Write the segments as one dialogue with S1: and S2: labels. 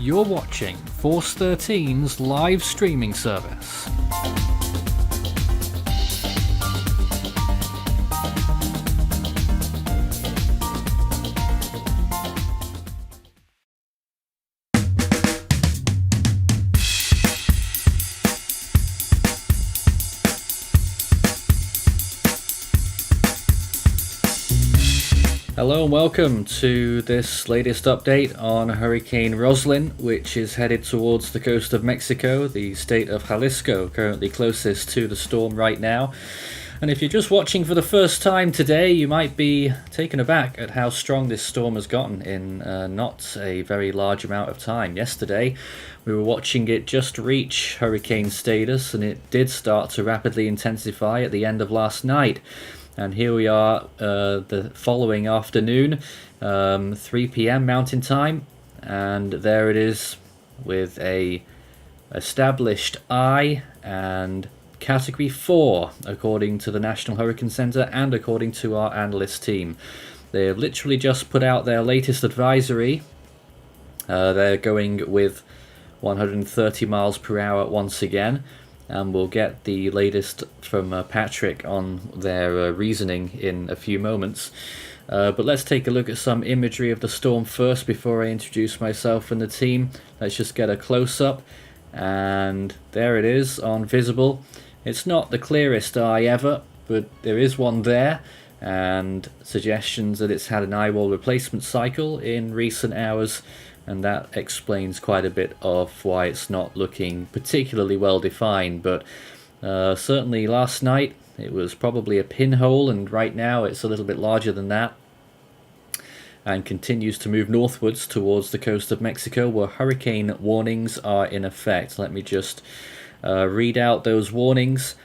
S1: You're watching Force 13's live streaming service. Hello and welcome to this latest update on Hurricane Roslyn, which is headed towards the coast of Mexico, the state of Jalisco, currently closest to the storm right now. And if you're just watching for the first time today, you might be taken aback at how strong this storm has gotten in not a very large amount of time. Yesterday, we were watching it just reach hurricane status, and it did start to rapidly intensify at the end of last night. And here we are the following afternoon, 3 p.m. Mountain Time, and there it is with a established I and Category 4 according to the National Hurricane Center and according to our analyst team. They have literally just put out their latest advisory. They're going with 130 miles per hour once again. And we'll get the latest from Patrick on their reasoning in a few moments. But let's take a look at some imagery of the storm first before I introduce myself and the team. Let's just get a close-up. And there it is on visible. It's not the clearest eye ever, but there is one there. And suggestions that it's had an eyewall replacement cycle in recent hours. And that explains quite a bit of why it's not looking particularly well defined. But certainly last night it was probably a pinhole, and right now it's a little bit larger than that. And continues to move northwards towards the coast of Mexico, where hurricane warnings are in effect. Let me just read out those warnings.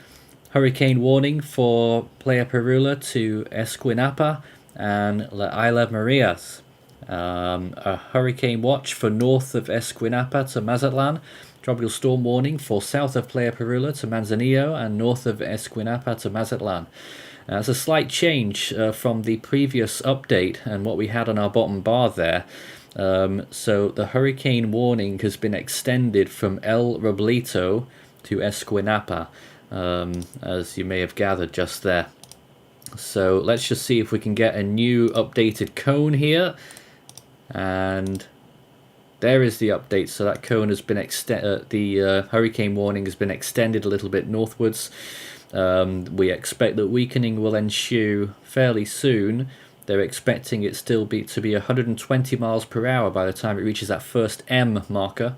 S1: Hurricane warning for Playa Perula to Esquinapa and La Isla Marias. A hurricane watch for north of Esquinapa to Mazatlan, tropical storm warning for south of Playa Perula to Manzanillo and north of Esquinapa to Mazatlan. That's a slight change from the previous update and what we had on our bottom bar there. So the hurricane warning has been extended from El Roblito to Esquinapa, as you may have gathered just there. So let's just see if we can get a new updated cone here. And there is the update. So that cone has been the hurricane warning has been extended a little bit northwards. We expect that weakening will ensue fairly soon. They're expecting it still to be 120 miles per hour by the time it reaches that first M marker,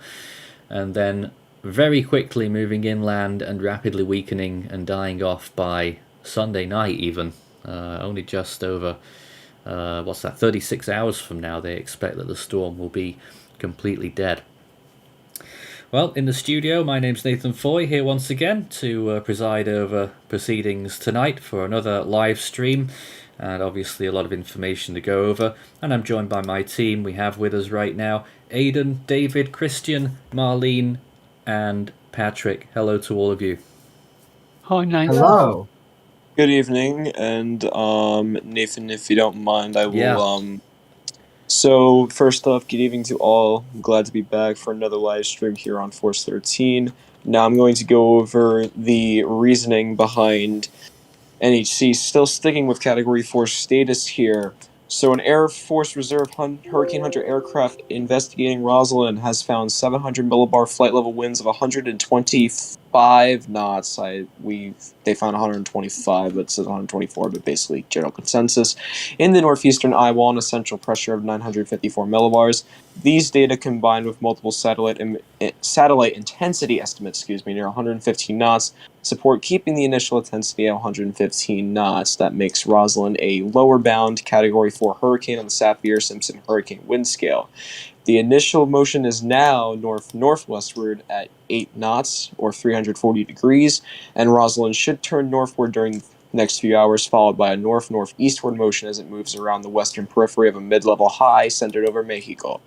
S1: and then very quickly moving inland and rapidly weakening and dying off by Sunday night even. Only just over 36 hours from now they expect that the storm will be completely dead. Well, in the studio, my name's Nathan Foy, here once again to preside over proceedings tonight for another live stream, and obviously a lot of information to go over. And I'm joined by my team. We have with us right now Aidan, David, Christian, Marlene, and Patrick. Hello to all of you.
S2: Hi, Nathan.
S3: Hello.
S4: Good evening, and Nathan, if you don't mind, I will.
S1: Yeah.
S4: So first off, good evening to all. I'm glad to be back for another live stream here on Force 13. Now I'm going to go over the reasoning behind NHC still sticking with Category 4 status here. So an Air Force Reserve Hurricane Hunter aircraft investigating Roslyn has found 700 millibar flight level winds of 125 knots. They found 125, but it says 124, but basically general consensus. In the northeastern eyewall and a central pressure of 954 millibars. These data combined with multiple satellite intensity estimates, near 115 knots, support keeping the initial intensity at 115 knots. That makes Roslyn a lower bound Category 4 hurricane on the Saffir-Simpson hurricane wind scale. The initial motion is now north-northwestward at 8 knots, or 340 degrees, and Roslyn should turn northward during the next few hours, followed by a north-northeastward motion as it moves around the western periphery of a mid-level high centered over Mexico.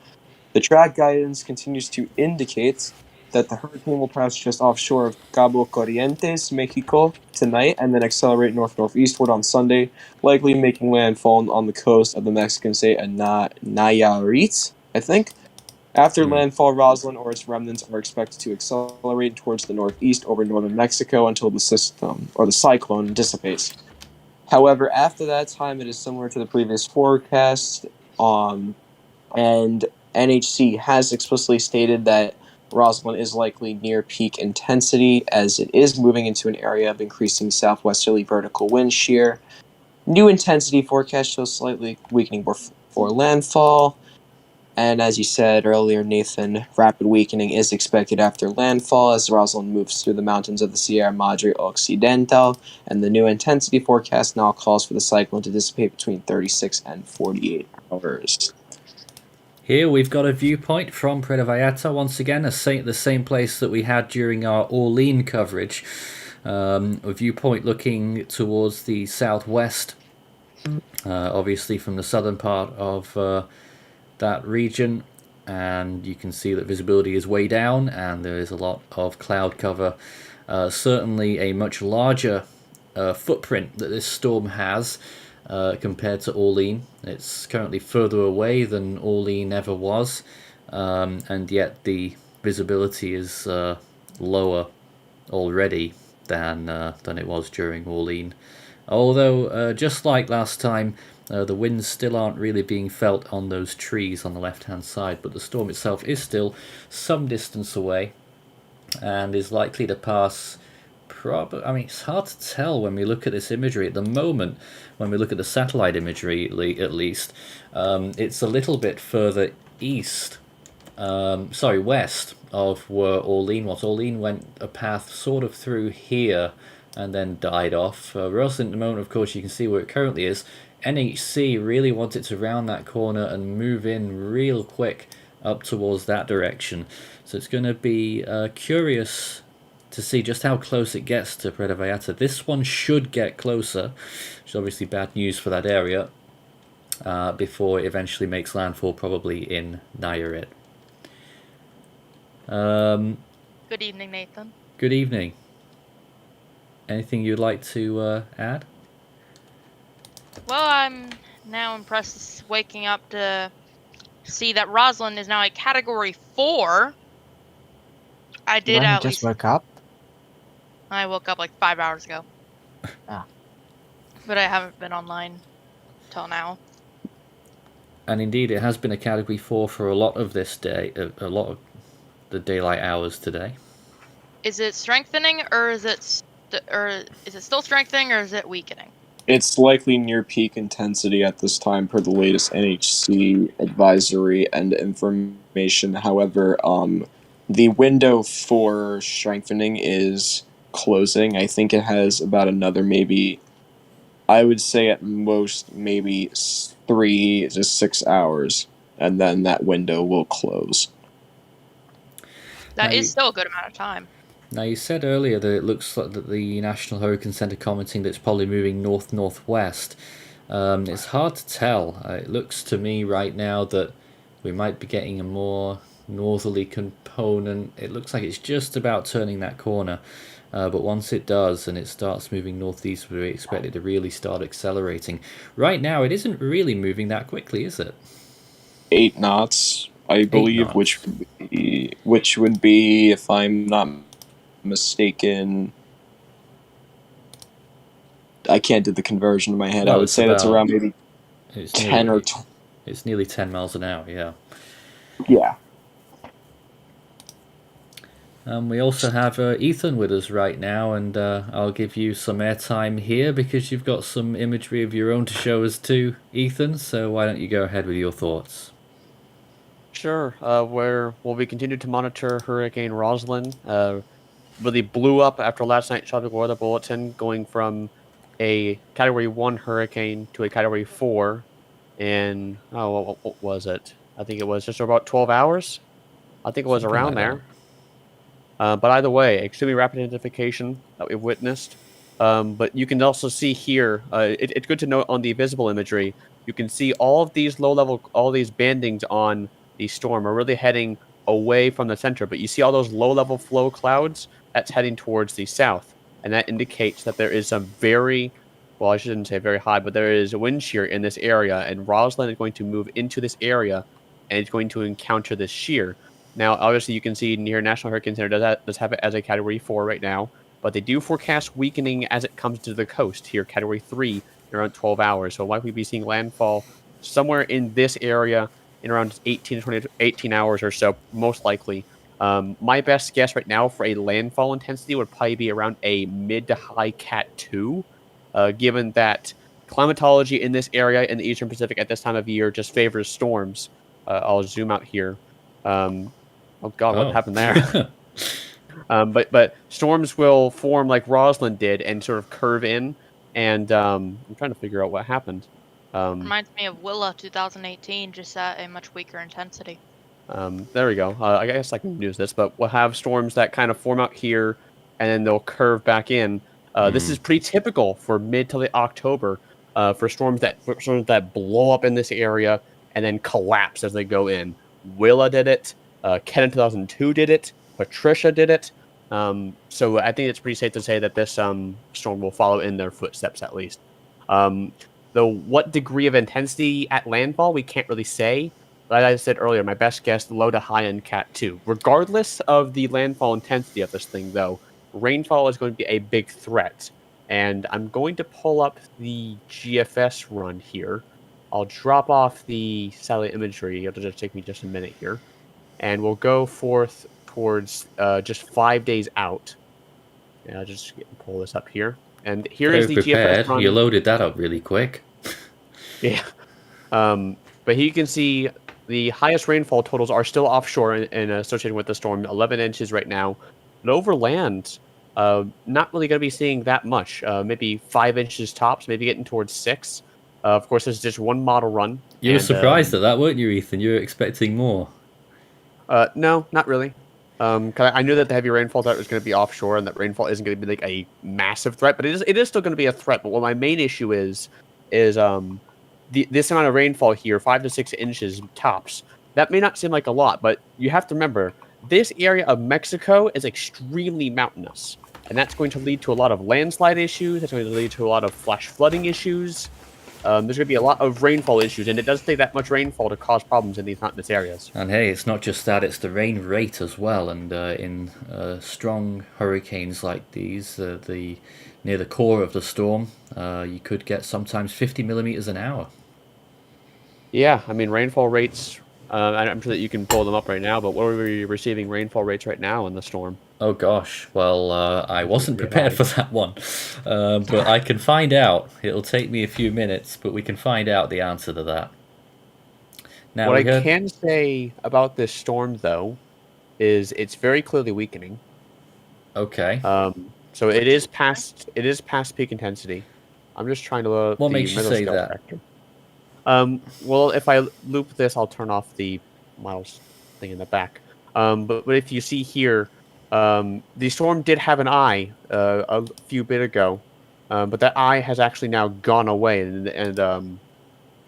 S4: The track guidance continues to indicate that the hurricane will pass just offshore of Cabo Corrientes, Mexico, tonight, and then accelerate north-northeastward on Sunday, likely making landfall on the coast of the Mexican state of Nayarit, I think. After landfall, Roslyn or its remnants are expected to accelerate towards the northeast over northern Mexico until the system or the cyclone dissipates. However, after that time, it is similar to the previous forecast, and NHC has explicitly stated that Roslyn is likely near peak intensity as it is moving into an area of increasing southwesterly vertical wind shear. New intensity forecast shows slightly weakening before landfall. And as you said earlier, Nathan, rapid weakening is expected after landfall as Roslyn moves through the mountains of the Sierra Madre Occidental, and the new intensity forecast now calls for the cyclone to dissipate between 36 and 48 hours.
S1: Here we've got a viewpoint from Puerto Vallarta, once again, the same place that we had during our Orlean coverage. A viewpoint looking towards the southwest, obviously from the southern part of that region, and you can see that visibility is way down and there is a lot of cloud cover. Certainly a much larger footprint that this storm has compared to Orlean. It's currently further away than Orlean ever was, and yet the visibility is lower already than it was during Orlean. Although, just like last time, the winds still aren't really being felt on those trees on the left-hand side, but the storm itself is still some distance away and is likely to pass. I mean, it's hard to tell when we look at this imagery. At the moment, when we look at the satellite imagery, at least, it's a little bit further west of where Orlean was. Orlean went a path sort of through here and then died off. Roslyn, at the moment, of course, you can see where it currently is. NHC really wanted to round that corner and move in real quick up towards that direction. So it's going to be curious to see just how close it gets to Puerto Vallarta. This one should get closer, which is obviously bad news for that area, before it eventually makes landfall, probably in Nayarit.
S3: Good evening, Nathan.
S1: Good evening. Anything you'd like to add?
S3: Well, I'm now impressed waking up to see that Roslyn is now a Category 4. I did at least...
S5: wake up?
S3: I woke up like 5 hours ago.
S5: Ah.
S3: But I haven't been online till now.
S1: And indeed, it has been a Category 4 for a lot of this day, a lot of the daylight hours today.
S3: Is it strengthening, or is it still strengthening, or is it weakening?
S4: It's likely near peak intensity at this time per the latest NHC advisory and information. However, the window for strengthening is closing. I think it has about another maybe, I would say at most maybe 3 to 6 hours, and then that window will close.
S3: That is still a good amount of time.
S1: Now, you said earlier that it looks like that the National Hurricane Center commenting that it's probably moving north-northwest. It's hard to tell. It looks to me right now that we might be getting a more northerly component. It looks like it's just about turning that corner. But once it does and it starts moving northeast, we expect it to really start accelerating. Right now, it isn't really moving that quickly, is it?
S4: 8 knots, I believe,
S1: knots.
S4: which would be, if I'm not mistaken, I can't do the conversion in my head.
S1: Well,
S4: I would say that's around maybe 10 or 12.
S1: It's nearly 10 miles an hour, yeah.
S4: Yeah.
S1: We also have Ethan with us right now, and I'll give you some airtime here because you've got some imagery of your own to show us too, Ethan, so why don't you go ahead with your thoughts?
S5: Sure. We'll be continuing to monitor Hurricane Roslyn. Really blew up after last night's tropical weather bulletin, going from a Category 1 hurricane to a Category 4 in, what was it? I think it was just about 12 hours. I think it was
S1: Something
S5: around
S1: like
S5: there. But either way, extremely rapid identification that we've witnessed. But you can also see here, it's good to note on the visible imagery, you can see all of these all these bandings on the storm are really heading away from the center. But you see all those low-level flow clouds, that's heading towards the south. And that indicates that there is some very, well, I shouldn't say very high, but there is wind shear in this area. And Roslyn is going to move into this area and it's going to encounter this shear. Now, obviously, you can see near National Hurricane Center does have it as a Category 4 right now, but they do forecast weakening as it comes to the coast here, Category 3, in around 12 hours. So likely be seeing landfall somewhere in this area in around 18 to 20, 18 hours or so, most likely. My best guess right now for a landfall intensity would probably be around a mid to high Cat 2, given that climatology in this area in the Eastern Pacific at this time of year just favors storms. I'll zoom out here. Oh God, what
S1: Oh.
S5: happened there? But storms will form like Roslyn did and sort of curve in. And I'm trying to figure out what happened.
S3: Reminds me of Willa 2018, just at a much weaker intensity.
S5: There we go. I guess I can use this, but we'll have storms that kind of form out here, and then they'll curve back in. This is pretty typical for mid to late October for storms that blow up in this area and then collapse as they go in. Willa did it. Ken in 2002 did it. Patricia did it. So I think it's pretty safe to say that this storm will follow in their footsteps at least. Though what degree of intensity at landfall, we can't really say. Like I said earlier, my best guess, low to high end Cat 2. Regardless of the landfall intensity of this thing, though, rainfall is going to be a big threat. And I'm going to pull up the GFS run here. I'll drop off the satellite imagery. It'll just take me just a minute here. And we'll go forth towards just 5 days out. And I'll just pull this up here. And here is the GFS run.
S1: You loaded that up really quick.
S5: Yeah. But here you can see the highest rainfall totals are still offshore and associated with the storm, 11 inches right now. But over land, not really going to be seeing that much. Maybe 5 inches tops, maybe getting towards 6. Of course, there's just one model run.
S1: You were surprised at that, weren't you, Ethan? You were expecting more.
S5: No, not really. 'Cause I knew that the heavy rainfall threat was going to be offshore and that rainfall isn't going to be like a massive threat, but it is still going to be a threat. But what my main issue is this amount of rainfall here, 5 to 6 inches tops. That may not seem like a lot, but you have to remember this area of Mexico is extremely mountainous, and that's going to lead to a lot of landslide issues. That's going to lead to a lot of flash flooding issues. There's going to be a lot of rainfall issues, and it does take that much rainfall to cause problems in these mountainous areas.
S1: And hey, it's not just that, it's the rain rate as well. And in strong hurricanes like these, near the core of the storm, you could get sometimes 50 millimeters an hour.
S5: Yeah, I mean, rainfall rates, I'm sure that you can pull them up right now, but what are we receiving rainfall rates right now in the storm?
S1: Oh gosh, well, I wasn't prepared for that one, but I can find out. It'll take me a few minutes, but we can find out the answer to that. Now,
S5: what I can say about this storm, though, is it's very clearly weakening.
S1: Okay.
S5: So it is past peak intensity. I'm just trying to
S1: what makes you say that?
S5: Factor. Well, if I loop this, I'll turn off the models thing in the back. But if you see here, the storm did have an eye a few bit ago, but that eye has actually now gone away, and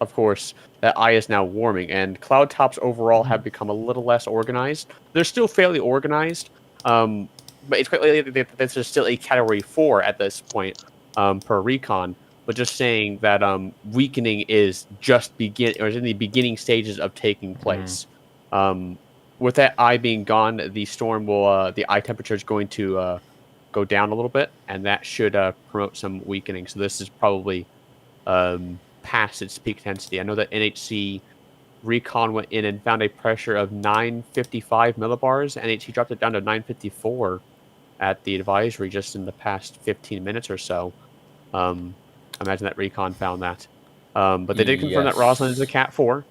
S5: of course that eye is now warming, and cloud tops overall have become a little less organized. They're still fairly organized, but it's quite likely that this is still a Category 4 at this point per recon. But just saying that weakening is just in the beginning stages of taking place. With that eye being gone, the storm will the eye temperature is going to go down a little bit, and that should promote some weakening. So this is probably past its peak intensity. I know that NHC Recon went in and found a pressure of 955 millibars. NHC dropped it down to 954 at the advisory just in the past 15 minutes or so. I imagine that Recon found that. But they did confirm that Roslyn is a Cat 4.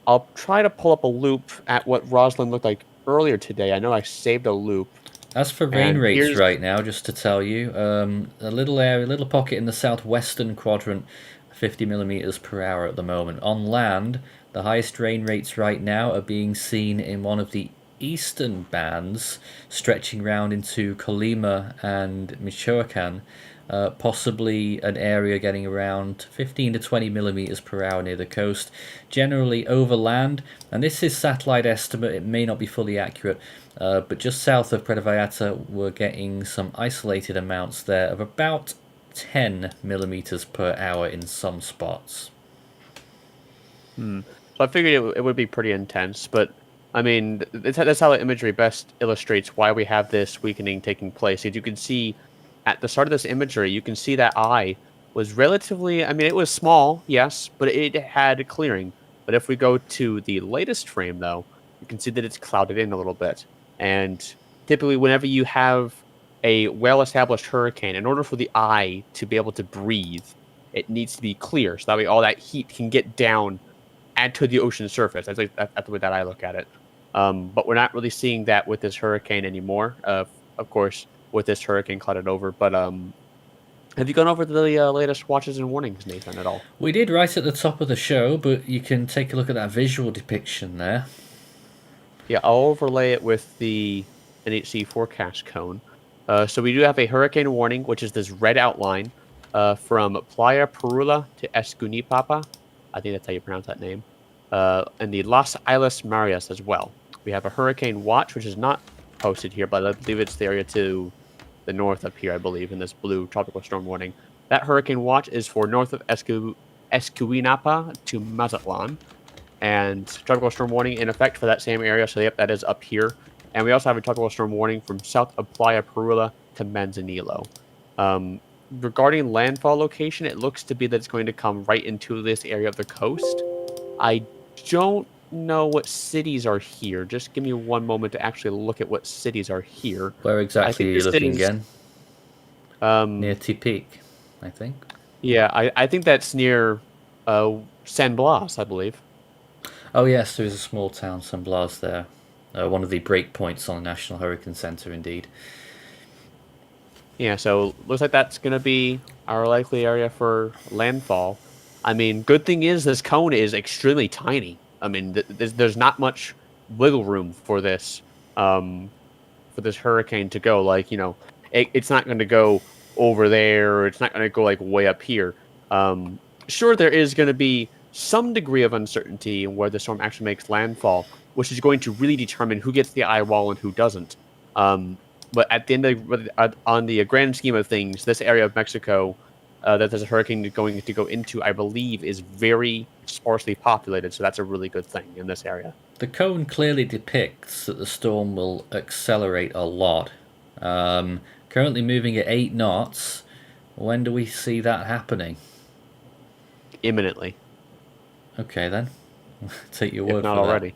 S5: I'll try to pull up a loop at what Roslyn looked like earlier today. I know I saved a loop.
S1: As for rain rates right now, just to tell you, a little pocket in the southwestern quadrant, 50 millimeters per hour at the moment. On land, the highest rain rates right now are being seen in one of the eastern bands, stretching round into Colima and Michoacan. Possibly an area getting around 15 to 20 millimeters per hour near the coast, generally over land, and this is satellite estimate, it may not be fully accurate, but just south of Puerto Vallarta we're getting some isolated amounts there of about 10 millimeters per hour in some spots.
S5: So I figured it would be pretty intense, but I mean, that's how the imagery best illustrates why we have this weakening taking place. As you can see at the start of this imagery, you can see that eye was relatively, I mean, it was small, yes, but it had clearing. But if we go to the latest frame, though, you can see that it's clouded in a little bit. And typically, whenever you have a well-established hurricane, in order for the eye to be able to breathe, it needs to be clear, so that way all that heat can get down and to the ocean surface. That's the way that I look at it. But we're not really seeing that with this hurricane anymore. Of course, with this hurricane clouded over. But have you gone over the latest watches and warnings, Nathan, at all?
S1: We did right at the top of the show, but you can take a look at that visual depiction there.
S5: Yeah, I'll overlay it with the NHC forecast cone. So we do have a hurricane warning, which is this red outline from Playa Perula to Escunipapa. I think that's how you pronounce that name. And the Las Islas Marias as well. We have a hurricane watch, which is not posted here, but I believe it's the area to the north up here, I believe, in this blue tropical storm warning. That hurricane watch is for north of Escuinapa to Mazatlan. And tropical storm warning in effect for that same area, so yep, that is up here. And we also have a tropical storm warning from south of Playa Perula to Manzanillo. Regarding landfall location, it looks to be that it's going to come right into this area of the coast. I don't know what cities are here. Just give me one moment to actually look at what cities are here.
S1: Where exactly are you looking again? Near Tepic, I think.
S5: Yeah, I think that's near San Blas, I believe.
S1: Oh yes, there is a small town, San Blas, there. One of the breakpoints on the National Hurricane Center, indeed.
S5: Yeah, so looks like that's going to be our likely area for landfall. I mean, good thing is this cone is extremely tiny. I mean, there's not much wiggle room for this hurricane to go. Like, you know, it's not going to go over there, or it's not going to go like way up here. Sure, there is going to be some degree of uncertainty in where the storm actually makes landfall, which is going to really determine who gets the eye wall and who doesn't. But at the end of on the grand scheme of things, this area of Mexico that there's a hurricane going to go into, I believe, is very sparsely populated. So that's a really good thing in this area.
S1: The cone clearly depicts that the storm will accelerate a lot. Currently moving at 8 knots. When do we see that happening?
S5: Imminently.
S1: Okay then. Take your word
S5: if not
S1: for
S5: already.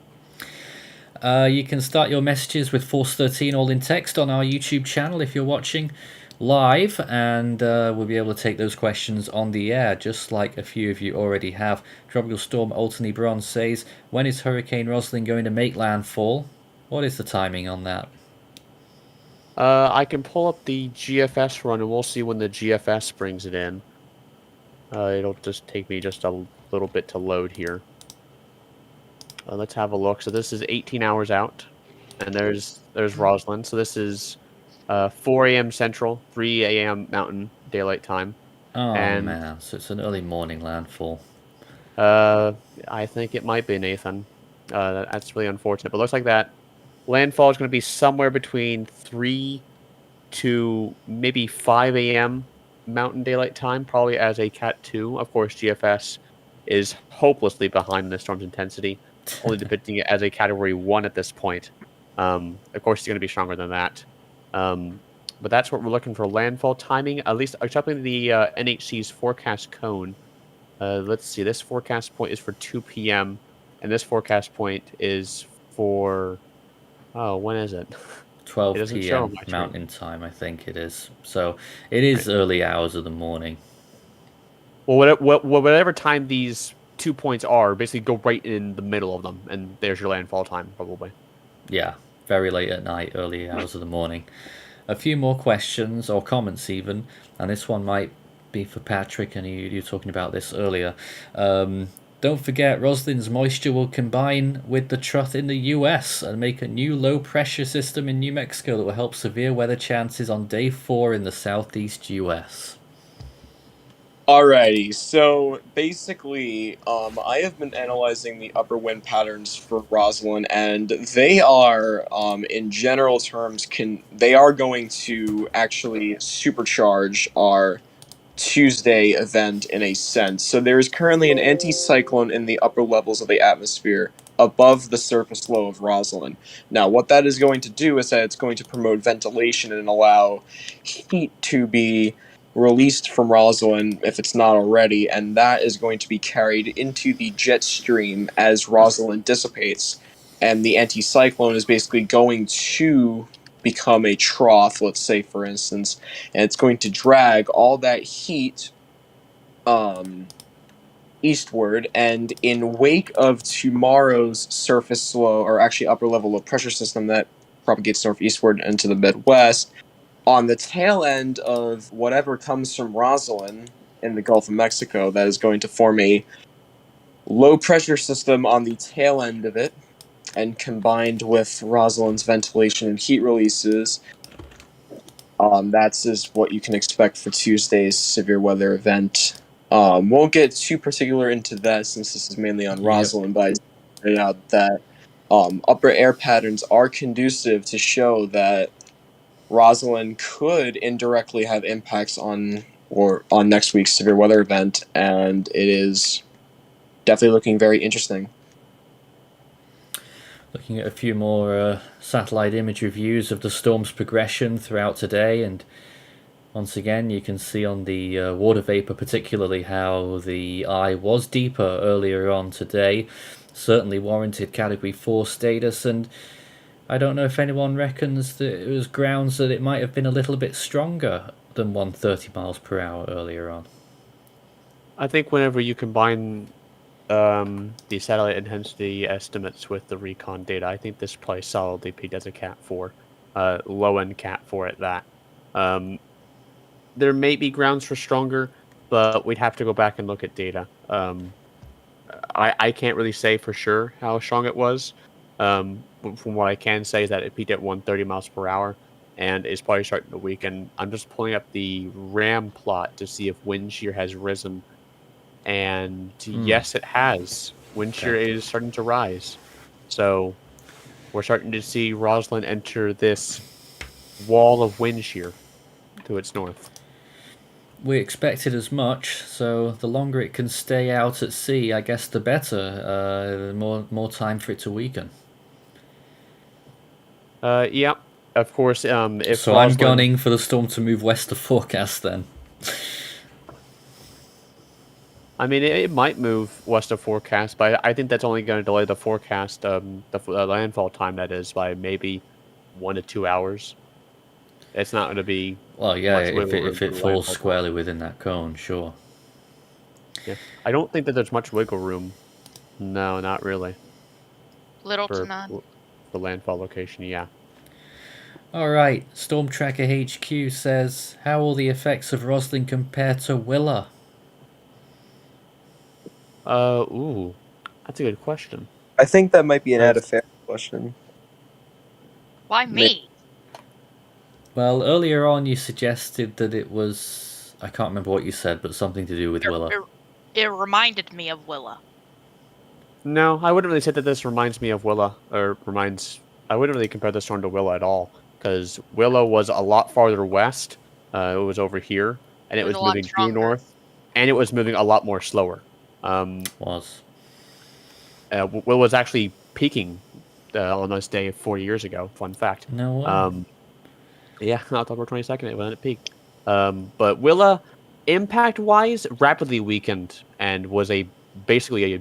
S1: That. You can start your messages with Force 13 all in text on our YouTube channel if you're watching live, and we'll be able to take those questions on the air, just like a few of you already have. Tropical Storm Altony Bronze says, when is Hurricane Roslyn going to make landfall? What is the timing on that?
S5: I can pull up the GFS run, and we'll see when the GFS brings it in. It'll just take me just a little bit to load here. Let's have a look. So this is 18 hours out, and there's Roslyn. So this is 4 a.m. Central, 3 a.m. Mountain Daylight Time.
S1: Oh man, so it's an early morning landfall.
S5: I think it might be, Nathan. That's really unfortunate, but looks like that landfall is going to be somewhere between 3 to maybe 5 a.m. Mountain Daylight Time, probably as a Cat 2. Of course, GFS is hopelessly behind the storm's intensity, only depicting it as a Category 1 at this point. Of course, it's going to be stronger than that. But that's what we're looking for landfall timing, at least accepting the NHC's forecast cone. Let's see, this forecast point is for 2 p.m., and this forecast point is for... Oh, when is it?
S1: 12 p.m. Mountain Time, I think it is. So it is early hours of the morning.
S5: Well, whatever time these 2 points are, basically go right in the middle of them, and there's your landfall time, probably.
S1: Yeah, very late at night, early hours of the morning. A few more questions, or comments even, and this one might be for Patrick, and you were talking about this earlier. Don't forget, Roslyn's moisture will combine with the trough in the US and make a new low-pressure system in New Mexico that will help severe weather chances on day 4 in the southeast US.
S4: Alrighty, so basically, I have been analyzing the upper wind patterns for Roslyn, and they are, in general terms, they are going to actually supercharge our Tuesday event in a sense. So there is currently an anticyclone in the upper levels of the atmosphere above the surface low of Roslyn. Now, what that is going to do is that it's going to promote ventilation and allow heat to be released from Roslyn if it's not already, and that is going to be carried into the jet stream as Roslyn dissipates. And the anticyclone is basically going to become a trough, let's say, for instance, and it's going to drag all that heat eastward, and in wake of tomorrow's surface low, or actually upper level low pressure system that propagates northeastward into the Midwest, on the tail end of whatever comes from Roslyn in the Gulf of Mexico, that is going to form a low pressure system on the tail end of it, and combined with Roslyn's ventilation and heat releases, that's just what you can expect for Tuesday's severe weather event. Won't get too particular into that since this is mainly on Roslyn, but I pointed out that upper air patterns are conducive to show that Roslyn could indirectly have impacts on next week's severe weather event, and it is definitely looking very interesting.
S1: Looking at a few more satellite imagery views of the storm's progression throughout today, and once again you can see on the water vapor particularly how the eye was deeper earlier on today, certainly warranted category 4 status, and I don't know if anyone reckons that it was grounds that it might have been a little bit stronger than 130 miles per hour earlier on.
S5: I think whenever you combine the satellite intensity estimates with the recon data, I think this probably solidly peaked as a Cat 4, low-end Cat 4 at that. There may be grounds for stronger, but we'd have to go back and look at data. I can't really say for sure how strong it was. From what I can say is that it peaked at 130 miles per hour and is probably starting to weaken. I'm just pulling up the RAM plot to see if wind shear has risen. And yes, it has. Wind shear is starting to rise. So we're starting to see Roslyn enter this wall of wind shear to its north.
S1: We expected as much, so the longer it can stay out at sea, I guess the better. More time for it to weaken.
S5: Yeah, of course. If
S1: so
S5: Roslyn...
S1: I'm gunning for the storm to move west of forecast then.
S5: I mean, it might move west of forecast, but I think that's only going to delay the forecast, the landfall time, that is, by maybe 1 to 2 hours. It's not going to be...
S1: Well, yeah,
S5: much wiggle room
S1: if it
S5: for
S1: falls
S5: landfall
S1: squarely
S5: time.
S1: within that cone, sure.
S5: Yeah, I don't think that there's much wiggle room. No, not really.
S3: Little to none.
S5: For landfall location, yeah.
S1: Alright, Storm Tracker HQ says, how will the effects of Roslyn compare to Willa?
S5: Ooh, that's a good question.
S4: I think that might be an fair question.
S3: Why me?
S1: Well, earlier on you suggested that it was... I can't remember what you said, but something to do with Willa.
S3: It reminded me of Willa.
S5: No, I wouldn't really say that this reminds me of Willa, I wouldn't really compare this storm to Willa at all, because Willa was a lot farther west. It was over here, and it was moving due north, and it was moving a lot more slower. Willa was actually peaking on this day 4 years ago. Fun fact.
S1: No way.
S5: Yeah, October 22nd when it peaked. But Willa, impact-wise, rapidly weakened and was basically a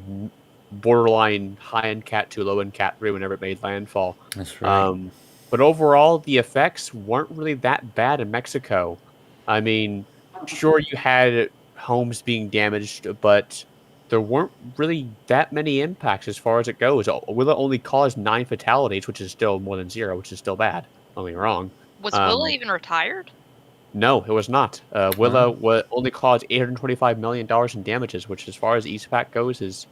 S5: borderline high-end Cat 2, low-end Cat 3 whenever it made landfall.
S1: That's right.
S5: But overall, the effects weren't really that bad in Mexico. I mean, sure, you had homes being damaged, but there weren't really that many impacts as far as it goes. Willa only caused 9 fatalities, which is still more than 0, which is still bad. Don't get me wrong.
S3: Was Willa even retired?
S5: No, it was not. Willa only caused $825 million in damages, which, as far as EastPac goes, is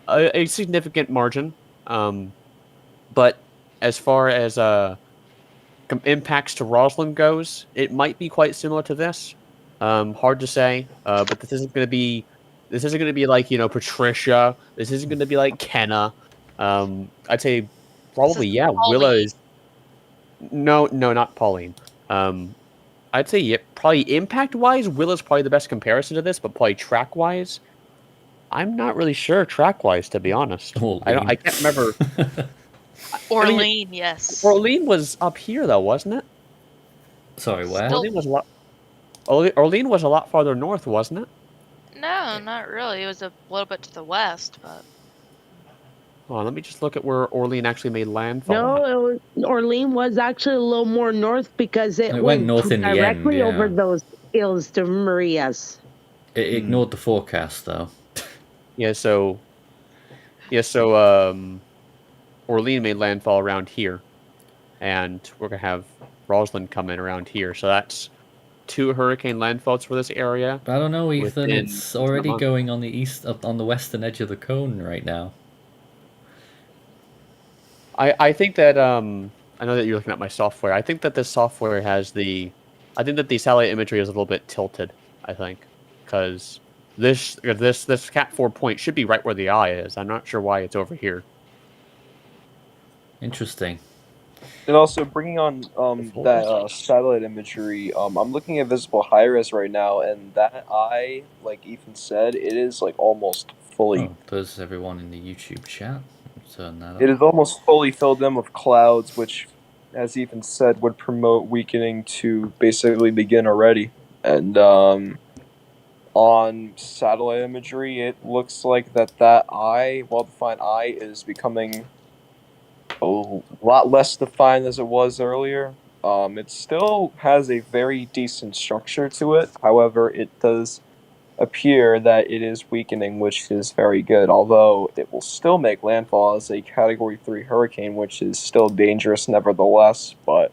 S5: a significant margin. But as far as impacts to Roslyn goes, it might be quite similar to this. Hard to say, but this isn't going to be like, Patricia. This isn't going to be like Kenna. I'd say probably, yeah. Willa is... No, not Pauline. I'd say probably impact-wise, Will is probably the best comparison to this, but probably track-wise, I'm not really sure track-wise, to be honest. I can't remember.
S3: Orlean, yes.
S5: Orlean was up here, though, wasn't it?
S1: Sorry, where?
S3: Still-
S5: Orlean was a lot. Orlean was a lot farther north, wasn't it?
S3: No, not really. It was a little bit to the west, but
S5: Hold on, let me just look at where Orlean actually made landfall.
S6: No, Orlean was actually a little more north because it
S1: It
S6: went
S1: went north in the end,
S6: directly over
S1: yeah.
S6: those hills to Marias.
S1: It ignored the forecast, though.
S5: Yeah, so Orlean made landfall around here, and we're gonna have Roslyn come in around here. So that's 2 hurricane landfalls for this area.
S1: I don't know, Ethan.
S5: Within
S1: It's already
S5: a month.
S1: going on the east, on the western edge of the cone right now.
S5: I think that I know that you're looking at my software. I think that this software has I think that the satellite imagery is a little bit tilted. I think because this Cat 4 point should be right where the eye is. I'm not sure why it's over here.
S1: Interesting.
S4: And also bringing on that satellite imagery, I'm looking at visible high res right now, and that eye, like Ethan said, it is like almost fully.
S1: Oh, there's everyone in the YouTube chat. Turn that
S4: It
S1: up.
S4: is almost fully filled in with clouds, which, as Ethan said, would promote weakening to basically begin already. And on satellite imagery, it looks like that eye, well-defined eye, is becoming a lot less defined as it was earlier. It still has a very decent structure to it. However, it does appear that it is weakening, which is very good, although it will still make landfall as a Category 3 hurricane, which is still dangerous nevertheless, but...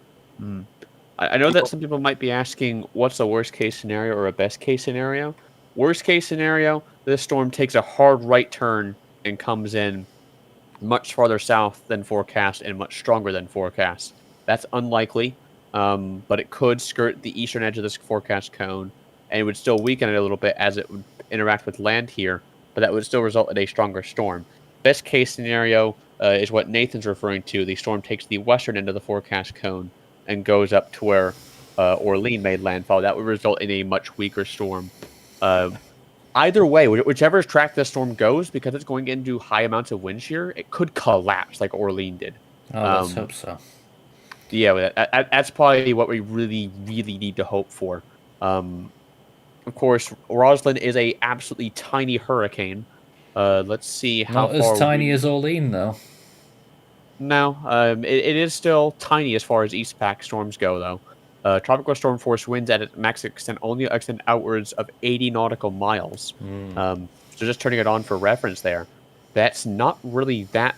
S5: I know that some people might be asking, what's the worst case scenario or a best case scenario? Worst case scenario, this storm takes a hard right turn and comes in much farther south than forecast and much stronger than forecast. That's unlikely, but it could skirt the eastern edge of this forecast cone, and it would still weaken it a little bit as it would interact with land here, but that would still result in a stronger storm. Best case scenario is what Nathan's referring to. The storm takes the western end of the forecast cone and goes up to where Orlean made landfall. That would result in a much weaker storm. Either way, whichever track the storm goes, because it's going into high amounts of wind shear, it could collapse like Orlean did.
S1: Oh, let's hope so.
S5: Yeah, that's probably what we really, really need to hope for. Of course, Roslyn is a absolutely tiny hurricane. Let's see how
S1: Not
S5: far.
S1: as tiny as Orlean, though.
S5: No, it is still tiny as far as East Pac storms go, though. Tropical storm force winds at its max extent only extend outwards of 80 nautical miles. So just turning it on for reference there. That's not really that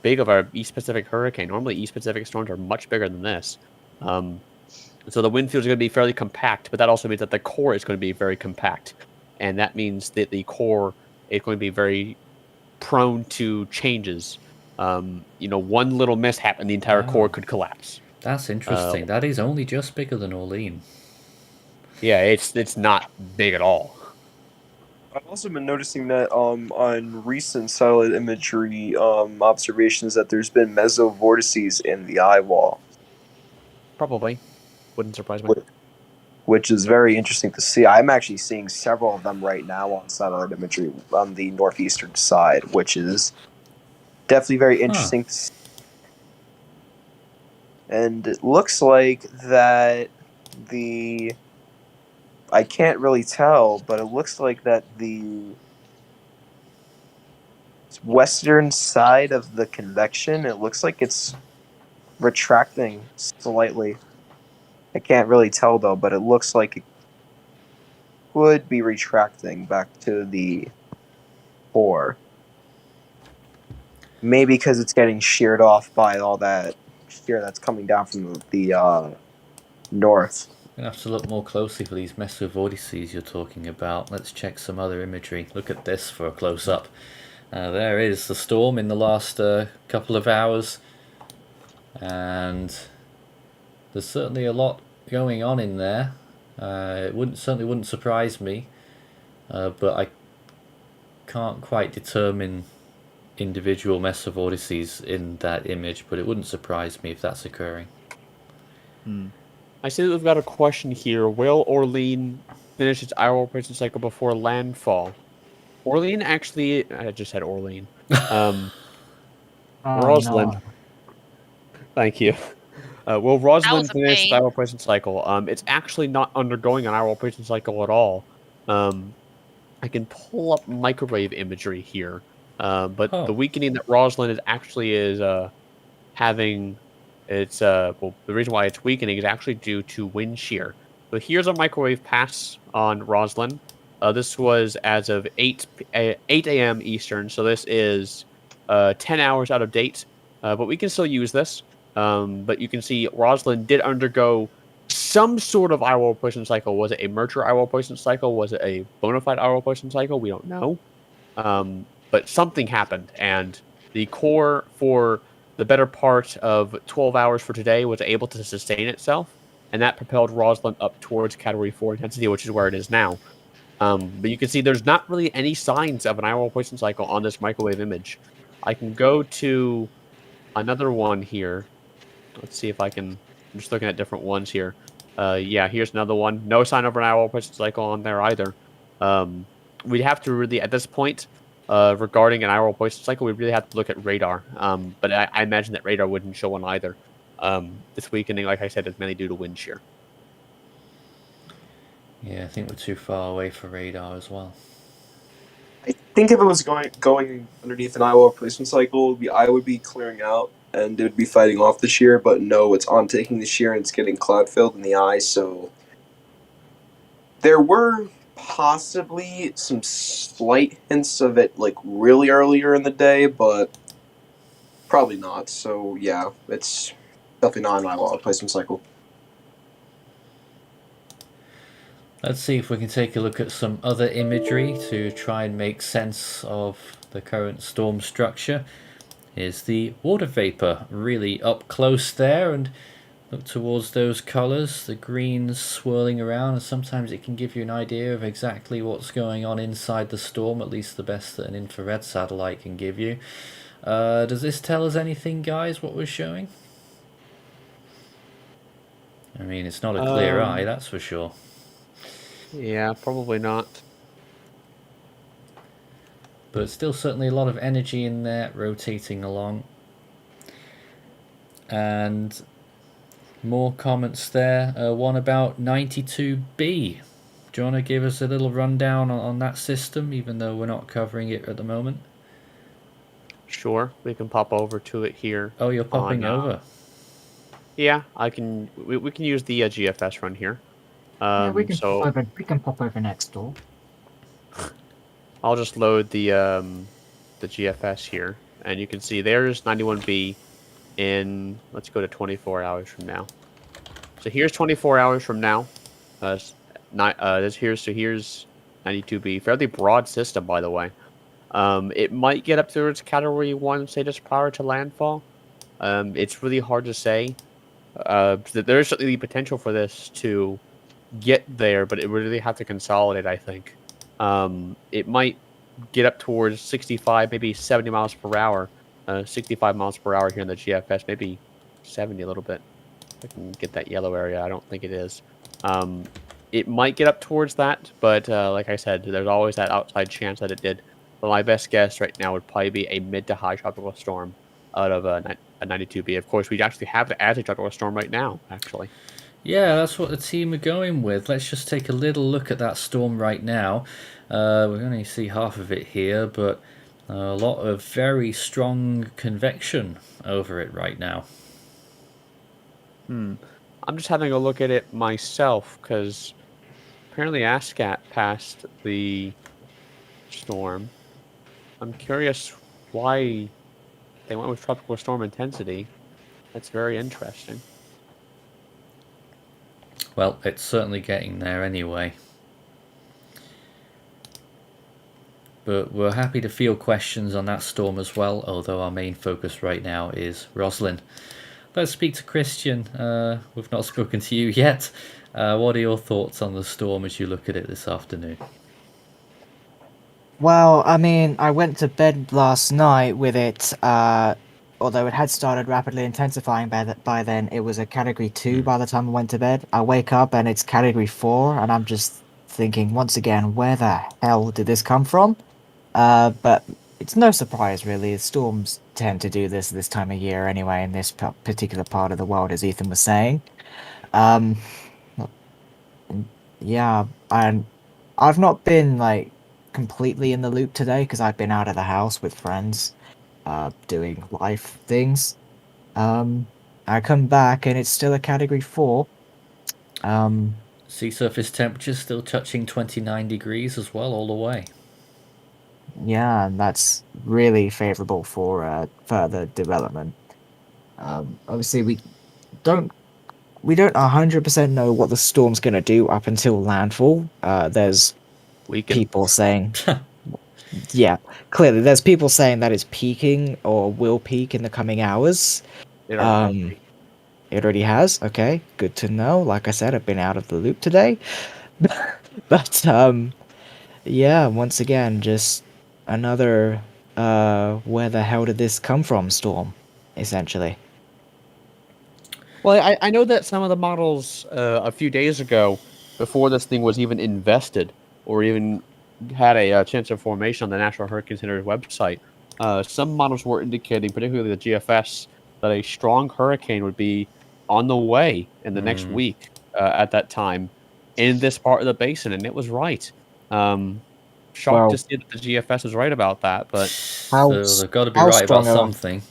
S5: big of a East Pacific hurricane. Normally, East Pacific storms are much bigger than this. So the wind fields are going to be fairly compact, but that also means that the core is going to be very compact. And that means that the core is going to be very prone to changes. One little mishap and the entire core could collapse.
S1: That's interesting. That is only just bigger than Orlean.
S5: Yeah, it's not big at all.
S4: I've also been noticing that on recent satellite imagery observations that there's been mesovortices in the eye wall.
S5: Probably. Wouldn't surprise me.
S4: Which is very interesting to see. I'm actually seeing several of them right now on satellite imagery on the northeastern side, which is definitely very interesting to see. And it looks like that I can't really tell, but it looks like that the western side of the convection, it looks like it's retracting slightly. I can't really tell, though, but it looks like it could be retracting back to the core. Maybe because it's getting sheared off by all that shear that's coming down from the north.
S1: I'm going to have to look more closely for these mesovortices you're talking about. Let's check some other imagery. Look at this for a close-up. There is the storm in the last couple of hours. And there's certainly a lot going on in there. It certainly wouldn't surprise me. But I can't quite determine individual mesovortices in that image. But it wouldn't surprise me if that's occurring.
S5: I see that we've got a question here. Will Orlean finish its hour operation cycle before landfall? Orlean actually... I just said Orlean.
S7: Oh
S5: Roslyn.
S7: no.
S5: Thank you. Will
S3: That
S5: Roslyn
S3: was a
S5: finish its
S3: pain.
S5: hour operation cycle? It's actually not undergoing an hour operation cycle at all. I can pull up microwave imagery here. But
S1: Oh.
S5: the weakening that Roslyn is having... the reason why it's weakening is actually due to wind shear. So here's a microwave pass on Roslyn. This was as of 8 a.m. Eastern, so this is 10 hours out of date. But we can still use this. But you can see Roslyn did undergo some sort of IRL poison cycle. Was it a merger IRL poison cycle? Was it a bona fide IRL poison cycle? We don't know. But something happened, and the core for the better part of 12 hours for today was able to sustain itself, and that propelled Roslyn up towards Category 4 intensity, which is where it is now. But you can see there's not really any signs of an IRL poison cycle on this microwave image. I can go to another one here. Let's see if I can... I'm just looking at different ones here. Yeah, here's another one. No sign of an IRL poison cycle on there either. We'd have to really, at this point, regarding an IRL poison cycle, we really have to look at radar. But I imagine that radar wouldn't show one either. This weakening, like I said, is mainly due to wind shear.
S1: Yeah, I think we're too far away for radar as well.
S4: I think if it was going underneath an Iowa replacement cycle, the eye would be clearing out and it would be fighting off the shear, but no, it's on taking the shear and it's getting cloud filled in the eye, so there were possibly some slight hints of it like really earlier in the day, but probably not. So yeah, it's definitely not an Iowa replacement cycle.
S1: Let's see if we can take a look at some other imagery to try and make sense of the current storm structure. Here's the water vapor really up close there, and look towards those colours, the greens swirling around, and sometimes it can give you an idea of exactly what's going on inside the storm, at least the best that an infrared satellite can give you. Does this tell us anything, guys, what we're showing? I mean, it's not a clear eye, that's for sure.
S5: Yeah, probably not.
S1: But still certainly a lot of energy in there rotating along. And more comments there. One about 92B. Do you want to give us a little rundown on that system, even though we're not covering it at the moment?
S5: Sure, we can pop over to it here.
S1: Oh, you're popping over.
S5: Yeah, I can. We can use the GFS run here.
S7: Yeah, we can pop over next door.
S5: I'll just load the GFS here, and you can see there's 91B in... Let's go to 24 hours from now. So here's 24 hours from now. Here's 92B. Fairly broad system, by the way. It might get up to its Category 1, say, just prior to landfall. It's really hard to say. There's certainly the potential for this to get there, but it would really have to consolidate, I think. It might get up towards 65, maybe 70 miles per hour. 65 miles per hour here in the GFS, maybe 70 a little bit. If I can get that yellow area, I don't think it is. It might get up towards that, but like I said, there's always that outside chance that it did. But my best guess right now would probably be a mid to high tropical storm out of a 92B. Of course, we actually have it as a tropical storm right now, actually.
S1: Yeah, that's what the team are going with. Let's just take a little look at that storm right now. We only see half of it here, but a lot of very strong convection over it right now.
S5: I'm just having a look at it myself, because apparently ASCAT passed the storm. I'm curious why they went with tropical storm intensity. That's very interesting.
S1: Well, it's certainly getting there anyway. But we're happy to field questions on that storm as well, although our main focus right now is Roslyn. Let's speak to Christian. We've not spoken to you yet. What are your thoughts on the storm as you look at it this afternoon?
S8: Well, I mean, I went to bed last night with it
S7: although it had started rapidly intensifying by then, it was a Category 2 by the time I went to bed. I wake up and it's Category 4, and I'm just thinking once again, where the hell did this come from? But it's no surprise, really. Storms tend to do this time of year anyway, in this particular part of the world, as Ethan was saying. Um, yeah, and I've not been like completely in the loop today because I've been out of the house with friends, doing life things. I come back and it's still a Category 4.
S1: Sea surface temperatures still touching 29 degrees as well, all the way.
S7: Yeah, and that's really favorable for further development. Obviously, don't we don't 100% know what the storm's gonna do up until landfall. There's
S5: Weaken.
S7: people saying, yeah, clearly there's people saying that it's peaking or will peak in the coming hours.
S5: It already has.
S7: It already has. Okay, good to know. Like I said, I've been out of the loop today, but yeah, once again, just another where the hell did this come from storm, essentially.
S5: Well, I know that some of the models a few days ago, before this thing was even invested or even had a chance of formation on the National Hurricane Center's website, some models were indicating, particularly the GFS, that a strong hurricane would be on the way in the next week at that time in this part of the basin, and it was right. Shocked to see that the GFS was right about that, but
S1: So they've got to be
S7: how
S1: right about
S7: strong of a-
S1: something.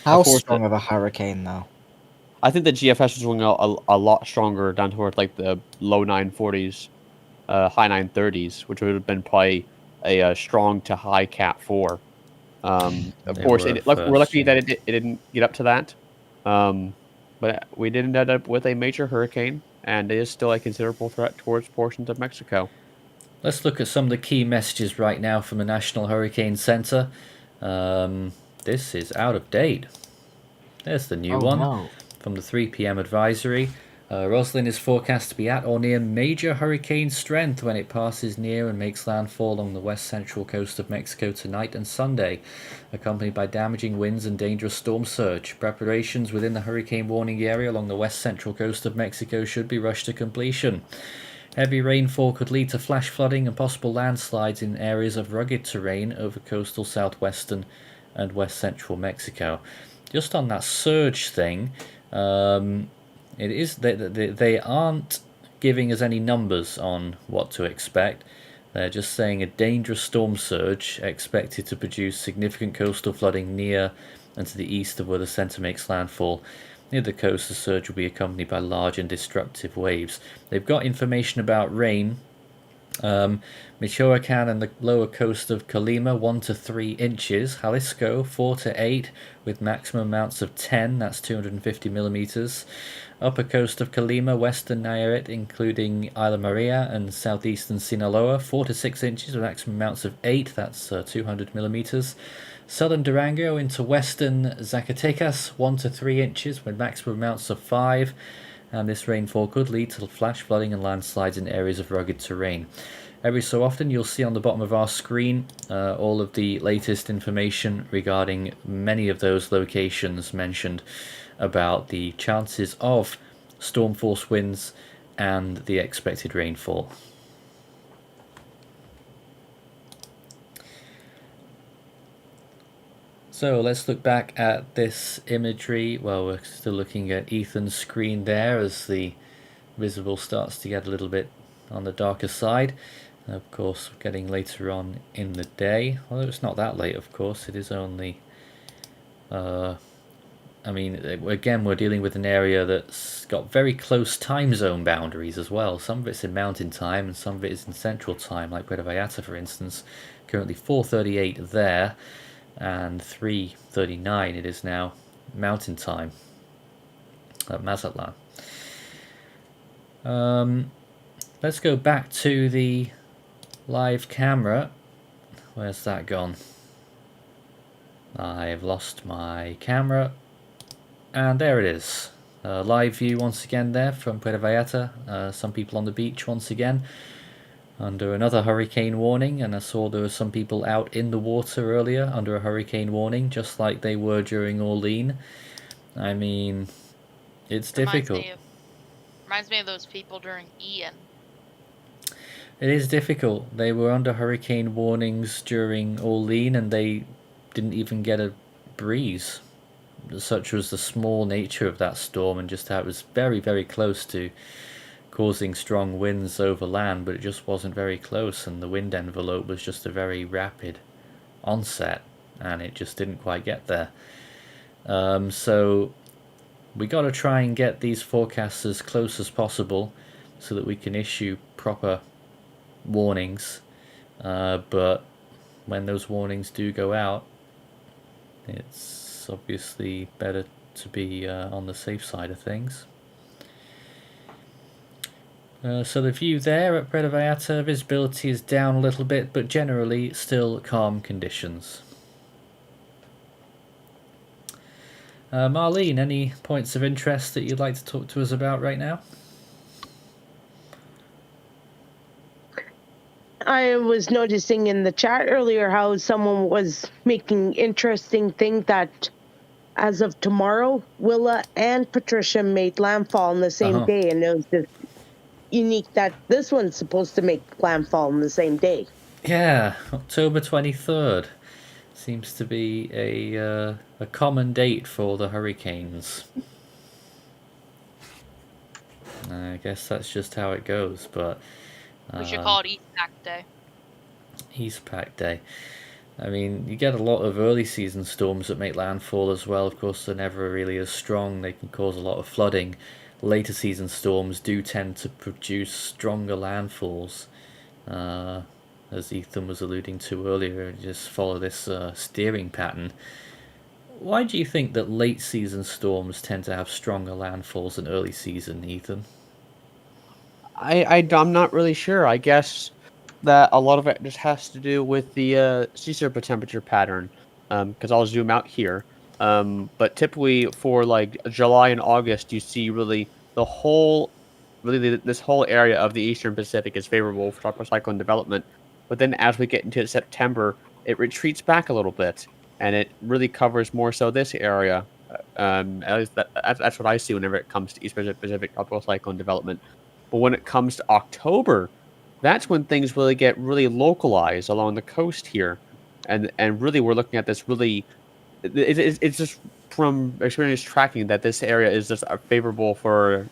S7: How
S5: Of course,
S7: strong of a hurricane, though?
S5: I think the GFS was going a lot stronger down towards like the low 940s, high 930s, which would have been probably a strong to high Cat 4. Of
S1: They
S5: course,
S1: were
S5: we're lucky
S1: first,
S5: that it didn't get up to that. But we did end up with a major hurricane, and it is still a considerable threat towards portions of Mexico.
S1: Let's look at some of the key messages right now from the National Hurricane Center. This is out of date. There's the new one.
S7: No.
S1: From the 3 p.m. advisory. Roslyn is forecast to be at or near major hurricane strength when it passes near and makes landfall along the west central coast of Mexico tonight and Sunday, accompanied by damaging winds and dangerous storm surge. Preparations within the hurricane warning area along the west central coast of Mexico should be rushed to completion. Heavy rainfall could lead to flash flooding and possible landslides in areas of rugged terrain over coastal southwestern and west central Mexico. Just on that surge thing, it is they aren't giving us any numbers on what to expect. They're just saying a dangerous storm surge expected to produce significant coastal flooding near and to the east of where the center makes landfall. Near the coast, the surge will be accompanied by large and destructive waves. They've got information about rain. Michoacan and the lower coast of Colima 1 to 3 inches. Jalisco 4 to 8 with maximum amounts of 10, that's 250 millimeters. Upper coast of Colima, western Nayarit, including Isla Maria and southeastern Sinaloa 4 to 6 inches with maximum amounts of 8, that's 200 millimeters. Southern Durango into western Zacatecas 1 to 3 inches with maximum amounts of 5. And this rainfall could lead to flash flooding and landslides in areas of rugged terrain. Every so often you'll see on the bottom of our screen all of the latest information regarding many of those locations mentioned about the chances of storm force winds and the expected rainfall. So let's look back at this imagery. Well, we're still looking at Ethan's screen there as the visible starts to get a little bit on the darker side. And of course, getting later on in the day. Although it's not that late, of course. It is only... I mean, again, we're dealing with an area that's got very close time zone boundaries as well. Some of it's in mountain time and some of it is in central time, like Puerto Vallarta, for instance. Currently 4:38 there. And 3:39 it is now mountain time at Mazatlan. Let's go back to the live camera. Where's that gone? I've lost my camera, and there it is. Live view once again there from Puerto Vallarta. Some people on the beach once again. under another hurricane warning, and I saw there were some people out in the water earlier under a hurricane warning, just like they were during Orlean. I mean, it's difficult.
S3: Reminds me of those people during Ian.
S1: It is difficult. They were under hurricane warnings during Orlean, and they didn't even get a breeze. Such was the small nature of that storm, and just how it was very, very close to causing strong winds over land, but it just wasn't very close, and the wind envelope was just a very rapid onset, and it just didn't quite get there. So we got to try and get these forecasts as close as possible so that we can issue proper warnings, but when those warnings do go out, it's obviously better to be on the safe side of things. So the view there at Puerto Vallarta, visibility is down a little bit, but generally still calm conditions. Marlene, any points of interest that you'd like to talk to us about right now?
S6: I was noticing in the chat earlier how someone was making interesting thing that as of tomorrow, Willa and Patricia made landfall on the same day, and it was just unique that this one's supposed to make landfall on the same day.
S1: Yeah, October 23rd seems to be a common date for the hurricanes. I guess that's just how it goes, but
S3: We should call it East Pack Day.
S1: East Pack Day. I mean, you get a lot of early season storms that make landfall as well. Of course, they're never really as strong. They can cause a lot of flooding. Later season storms do tend to produce stronger landfalls, as Ethan was alluding to earlier. Just follow this steering pattern. Why do you think that late season storms tend to have stronger landfalls than early season, Ethan?
S5: I'm not really sure. I guess that a lot of it just has to do with the sea surface temperature pattern. Because I'll zoom out here. But typically for like July and August, you see really this whole area of the Eastern Pacific is favorable for tropical cyclone development. But then as we get into September, it retreats back a little bit, and it really covers more so this area. At least that's what I see whenever it comes to East Pacific tropical cyclone development. But when it comes to October, that's when things really get really localized along the coast here, and really we're looking at this really. It's just from experience tracking that this area is just favorable for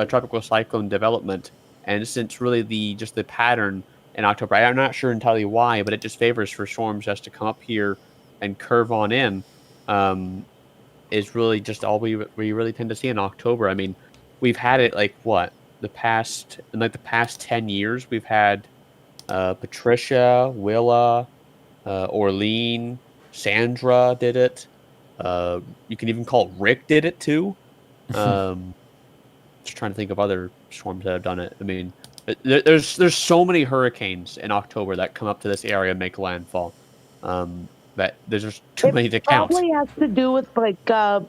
S5: tropical cyclone development, and since really the pattern in October, I'm not sure entirely why, but it just favors for storms just to come up here and curve on in. Is really just all we really tend to see in October. I mean, we've had it like what the past 10 years we've had Patricia, Willa, Orlean, Sandra did it. You can even call it Rick did it too. Just trying to think of other storms that have done it. I mean, there's so many hurricanes in October that come up to this area and make landfall. That there's just too many to count.
S6: It probably has to do with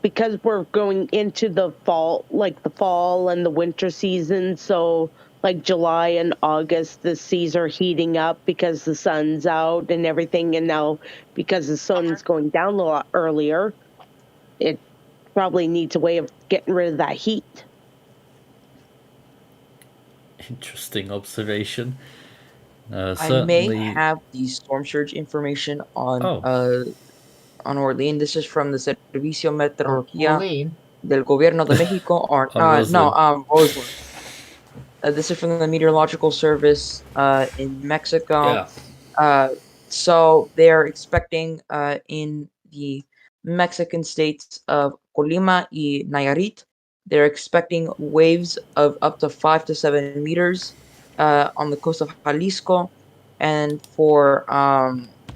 S6: because we're going into the fall, like the fall and the winter season. So like July and August, the seas are heating up because the sun's out and everything. And now because the sun's going down a lot earlier, it probably needs a way of getting rid of that heat.
S1: Interesting observation.
S8: I may have the storm surge information on Orlean. This is from the Servicio Meteorología del Gobierno de Mexico, or Roslyn. This is from the Meteorological Service in Mexico.
S1: Yeah.
S8: So they're expecting in the Mexican states of Colima y Nayarit, they're expecting waves of up to 5 to 7 meters on the coast of Jalisco, and for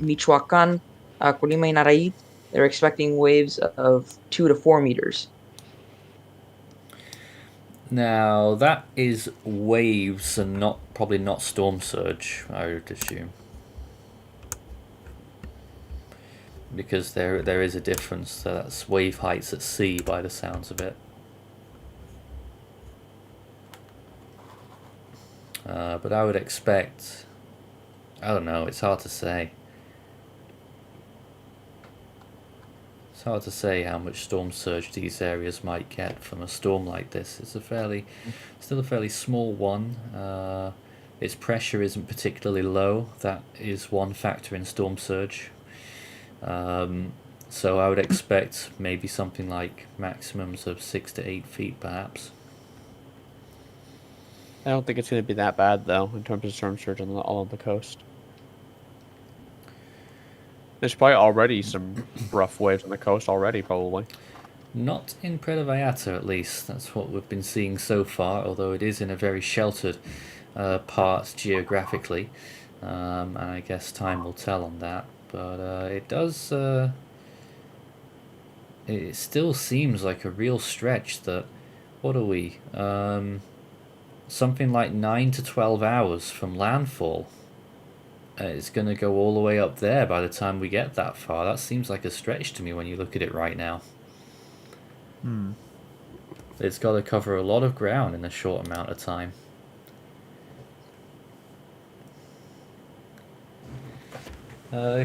S8: Michoacán, Colima y Nayarit, they're expecting waves of 2 to 4 meters.
S1: Now that is waves and probably not storm surge, I would assume, because there is a difference. So that's wave heights at sea by the sounds of it. But I would expect, I don't know, it's hard to say. It's hard to say how much storm surge these areas might get from a storm like this. It's still a fairly small one. Its pressure isn't particularly low. That is one factor in storm surge. So I would expect maybe something like maximums of 6 to 8 feet, perhaps.
S5: I don't think it's going to be that bad, though, in terms of storm surge along the coast. There's probably already some rough waves on the coast already, probably.
S1: Not in Puerto Vallarta, at least. That's what we've been seeing so far, although it is in a very sheltered part geographically. And I guess time will tell on that. But it does... it still seems like a real stretch that... What are we? Something like 9 to 12 hours from landfall. It's going to go all the way up there by the time we get that far. That seems like a stretch to me when you look at it right now. It's got to cover a lot of ground in a short amount of time.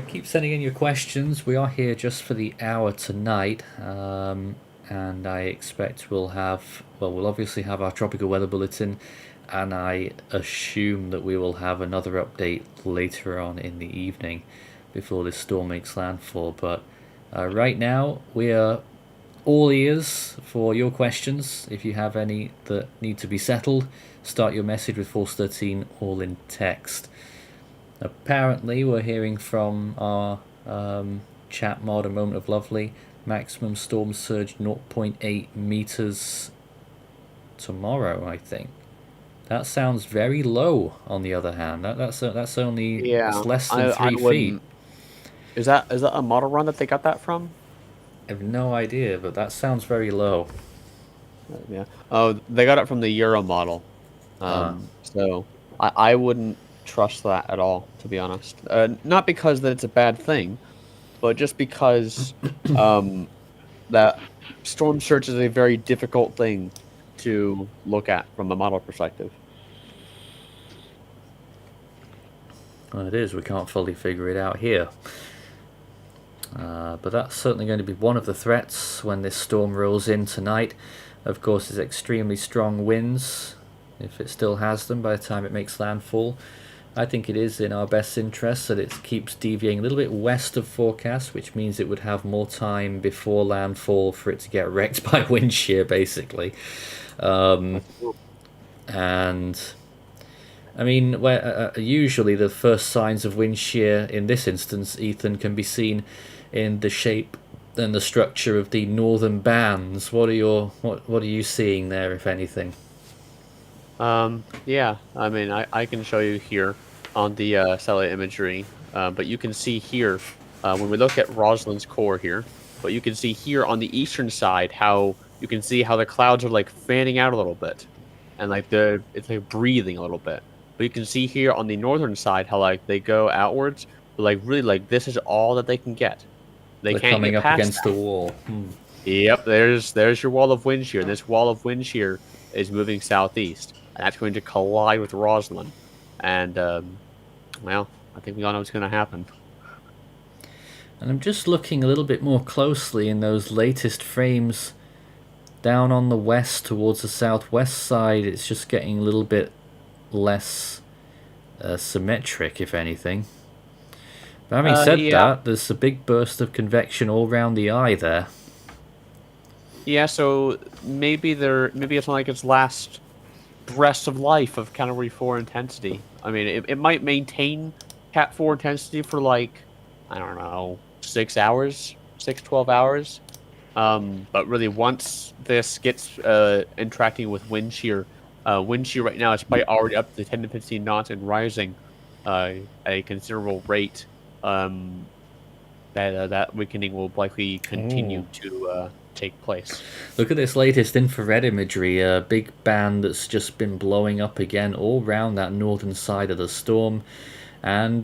S1: Keep sending in your questions. We are here just for the hour tonight. And I expect we'll obviously have our tropical weather bulletin, and I assume that we will have another update later on in the evening before this storm makes landfall. But right now we are all ears for your questions. If you have any that need to be settled, start your message with Force 13 all in text. Apparently we're hearing from our chat mod, A Moment of Lovely, maximum storm surge 0.8 meters tomorrow, I think. That sounds very low. On the other hand, that's only it's less than 3 feet.
S5: Is that a model run that they got that from?
S1: I have no idea, but that sounds very low.
S5: Yeah. Oh, they got it from the Euro model. So I wouldn't trust that at all, to be honest. Not because that it's a bad thing, but just because that storm surge is a very difficult thing to look at from a model perspective.
S1: Well, it is. We can't fully figure it out here. But that's certainly going to be one of the threats when this storm rolls in tonight. Of course, it's extremely strong winds, if it still has them by the time it makes landfall. I think it is in our best interest that it keeps deviating a little bit west of forecast, which means it would have more time before landfall for it to get wrecked by wind shear, basically. And I mean, usually the first signs of wind shear in this instance, Ethan, can be seen in the shape and the structure of the northern bands. What are you seeing there, if anything?
S5: Yeah, I mean, I can show you here on the satellite imagery, but you can see here when we look at Roslyn's core here, but you can see here on the eastern side how you can see how the clouds are like fanning out a little bit, and like it's like breathing a little bit. But you can see here on the northern side how like they go outwards, but like really like this is all that they can get. They're can't
S1: coming
S5: get
S1: up
S5: past
S1: against
S5: that.
S1: the wall.
S5: Yep, there's your wall of wind shear. This wall of wind shear is moving southeast, and that's going to collide with Roslyn. And well, I think we all know what's going to happen.
S1: And I'm just looking a little bit more closely in those latest frames down on the west towards the southwest side. It's just getting a little bit less symmetric, if anything. But having said that, there's a big burst of convection all around the eye there.
S5: Yeah, so maybe it's not like its last breath of life of Category 4 intensity. I mean, it might maintain Cat 4 intensity for like, I don't know, 6 hours, 12 hours. But really, once this gets interacting with wind shear right now is probably already up to 10 to 15 knots and rising at a considerable rate. That weakening will likely continue to take place.
S1: Look at this latest infrared imagery, a big band that's just been blowing up again all around that northern side of the storm, and